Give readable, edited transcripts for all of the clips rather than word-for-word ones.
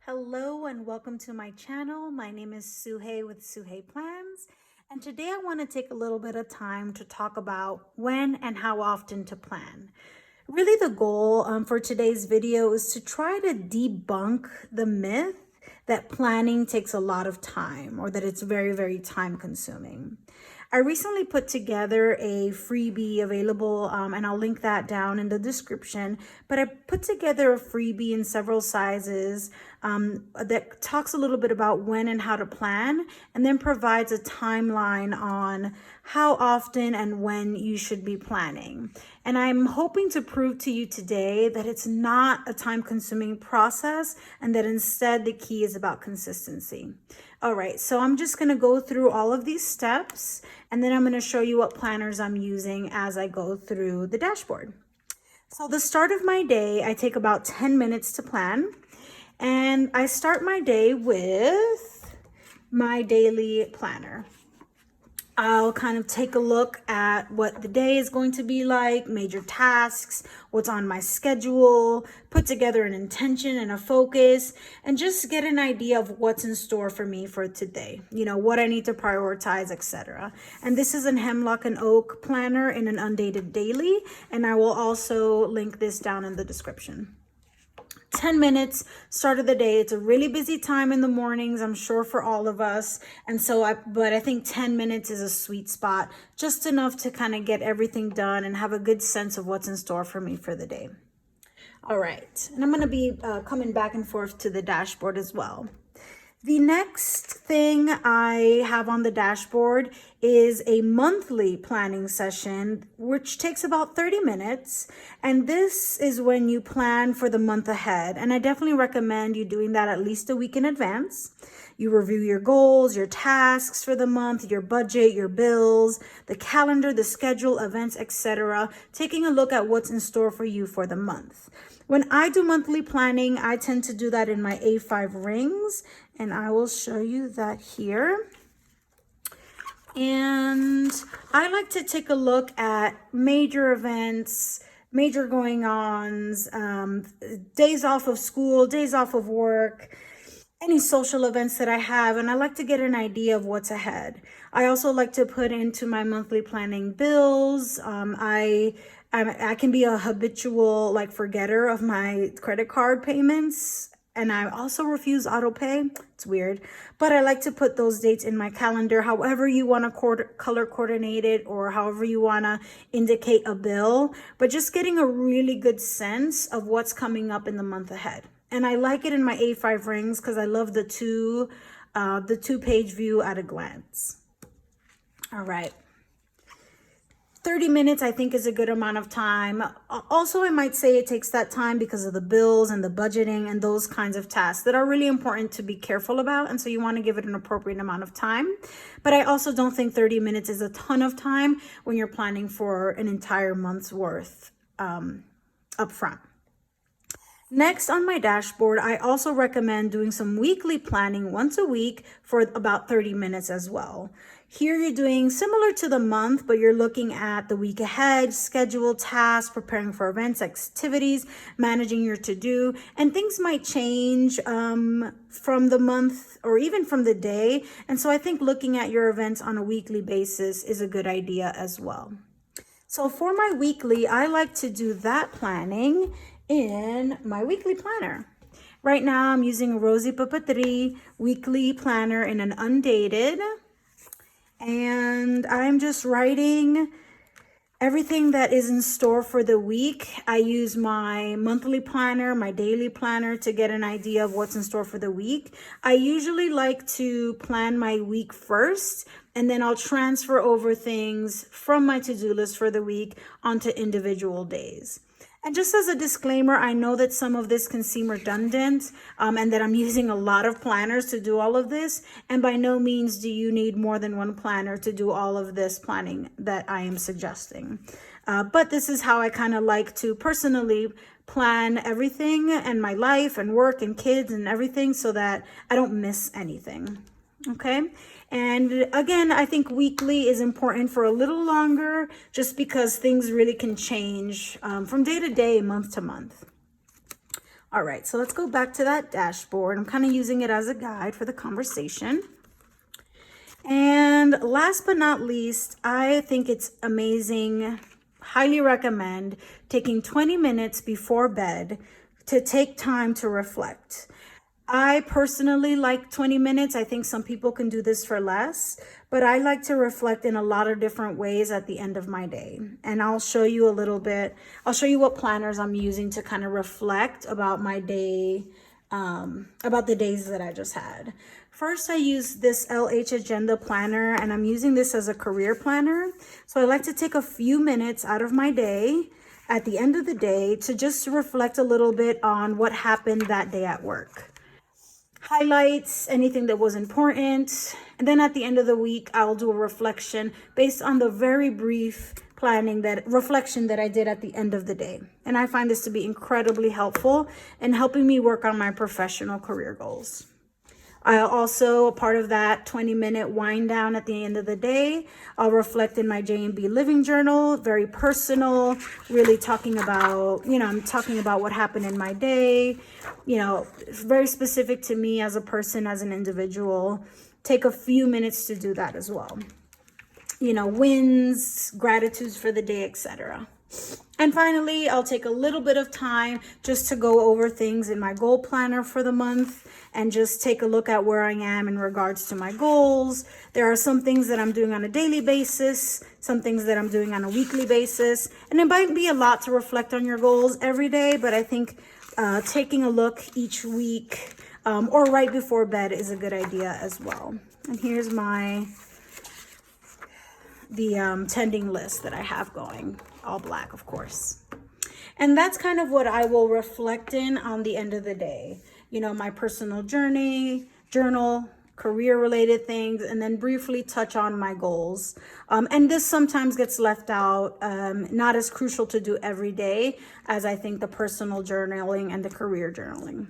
Hello and welcome to my channel. My name is Sujey with Sujeyplans, and today I want to take a little bit of time to talk about when and how often to plan. Really the goal for today's video is to try to debunk the myth that planning takes a lot of time or that it's very, very time consuming. I recently put together a freebie available, and I'll link that down in the description, but I put together a freebie in several sizes that talks a little bit about when and how to plan, and then provides a timeline on how often and when you should be planning. And I'm hoping to prove to you today that it's not a time-consuming process and that instead the key is about consistency. All right, so I'm just going to go through all of these steps, and then I'm going to show you what planners I'm using as I go through the dashboard. So the start of my day, I take about 10 minutes to plan, and I start my day with my daily planner. I'll kind of take a look at what the day is going to be like, major tasks, what's on my schedule, put together an intention and a focus, and just get an idea of what's in store for me for today. You know, what I need to prioritize, etc. And this is an Hemlock and Oak planner in an Undated daily, and I will also link this down in the description. 10 minutes, start of the day. It's a really busy time in the mornings, I'm sure, for all of us. And so but I think 10 minutes is a sweet spot, just enough to kind of get everything done and have a good sense of what's in store for me for the day. All right. And I'm going to be coming back and forth to the dashboard as well. The next thing I have on the dashboard is a monthly planning session, which takes about 30 minutes. And this is when you plan for the month ahead. And I definitely recommend you doing that at least a week in advance. You review your goals, your tasks for the month, your budget, your bills, the calendar, the schedule, events, etc., taking a look at what's in store for you for the month. When I do monthly planning, I tend to do that in my A5 rings, and I will show you that here. And I like to take a look at major events, major going-ons, days off of school, days off of work, any social events that I have, and I like to get an idea of what's ahead. I also like to put into my monthly planning bills. I can be a habitual forgetter of my credit card payments, and I also refuse auto pay. It's weird, but I like to put those dates in my calendar, however you want to color coordinate it or however you want to indicate a bill, but just getting a really good sense of what's coming up in the month ahead. And I like it in my A5 rings because I love the two-page view at a glance. All right. 30 minutes, I think, is a good amount of time. Also, I might say it takes that time because of the bills and the budgeting and those kinds of tasks that are really important to be careful about. And so you want to give it an appropriate amount of time. But I also don't think 30 minutes is a ton of time when you're planning for an entire month's worth up front. Next on my dashboard, I also recommend doing some weekly planning once a week for about 30 minutes as well. Here you're doing similar to the month, but you're looking at the week ahead, schedule, tasks, preparing for events, activities, managing your to-do, and things might change from the month or even from the day. And so I think looking at your events on a weekly basis is a good idea as well. So for my weekly, I like to do that planning in my weekly planner. Right now I'm using a Rosie Papeterie weekly planner in an Undated, and I'm just writing everything that is in store for the week. I use my monthly planner, my daily planner to get an idea of what's in store for the week. I usually like to plan my week first, and then I'll transfer over things from my to-do list for the week onto individual days. And just as a disclaimer, I know that some of this can seem redundant and that I'm using a lot of planners to do all of this. And by no means do you need more than one planner to do all of this planning that I am suggesting. But this is how I kind of like to personally plan everything and my life and work and kids and everything so that I don't miss anything. Okay. And again, I think weekly is important for a little longer just because things really can change from day to day, month to month. All right, so let's go back to that dashboard. I'm kind of using it as a guide for the conversation. And last but not least, I think it's amazing, highly recommend taking 20 minutes before bed to take time to reflect. I personally like 20 minutes. I think some people can do this for less, but I like to reflect in a lot of different ways at the end of my day. And I'll show you a little bit. I'll show you what planners I'm using to kind of reflect about my day, about the days that I just had. First, I use this LH Agenda Planner, and I'm using this as a career planner. So I like to take a few minutes out of my day at the end of the day to just reflect a little bit on what happened that day at work. Highlights, anything that was important. And then at the end of the week, I'll do a reflection based on the very brief reflection that I did at the end of the day. And I find this to be incredibly helpful in helping me work on my professional career goals. I'll also, part of that 20-minute wind down at the end of the day, I'll reflect in my JMB Living Journal, very personal, really talking about, I'm talking about what happened in my day, very specific to me as a person, as an individual. Take a few minutes to do that as well. Wins, gratitudes for the day, etc. And finally, I'll take a little bit of time just to go over things in my goal planner for the month and just take a look at where I am in regards to my goals. There are some things that I'm doing on a daily basis, some things that I'm doing on a weekly basis, and it might be a lot to reflect on your goals every day, but I think taking a look each week or right before bed is a good idea as well. And here's the tending list that I have going, all black, of course. And that's kind of what I will reflect in on the end of the day. My personal journal, career related things, and then briefly touch on my goals. And this sometimes gets left out, not as crucial to do every day as I think the personal journaling and the career journaling.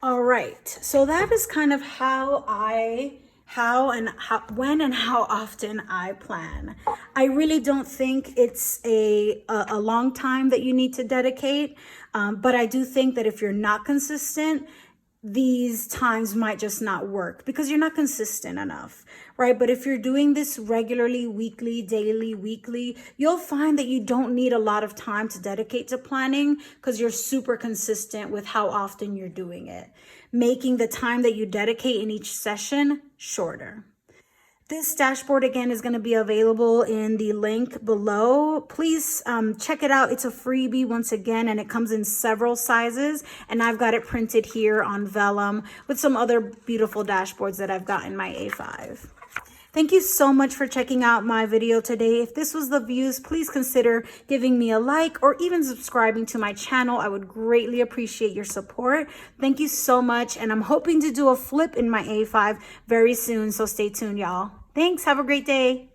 All right, so that is kind of when and how often I plan. I really don't think it's a long time that you need to dedicate, but I do think that if you're not consistent, these times might just not work because you're not consistent enough, right? But if you're doing this regularly, weekly, daily, weekly, you'll find that you don't need a lot of time to dedicate to planning because you're super consistent with how often you're doing it, making the time that you dedicate in each session shorter. This dashboard, again, is going to be available in the link below. Please check it out. It's a freebie once again, and it comes in several sizes. And I've got it printed here on vellum with some other beautiful dashboards that I've got in my A5. Thank you so much for checking out my video today. If this was the views, please consider giving me a like or even subscribing to my channel. I would greatly appreciate your support. Thank you so much. And I'm hoping to do a flip in my A5 very soon. So stay tuned, y'all. Thanks. Have a great day.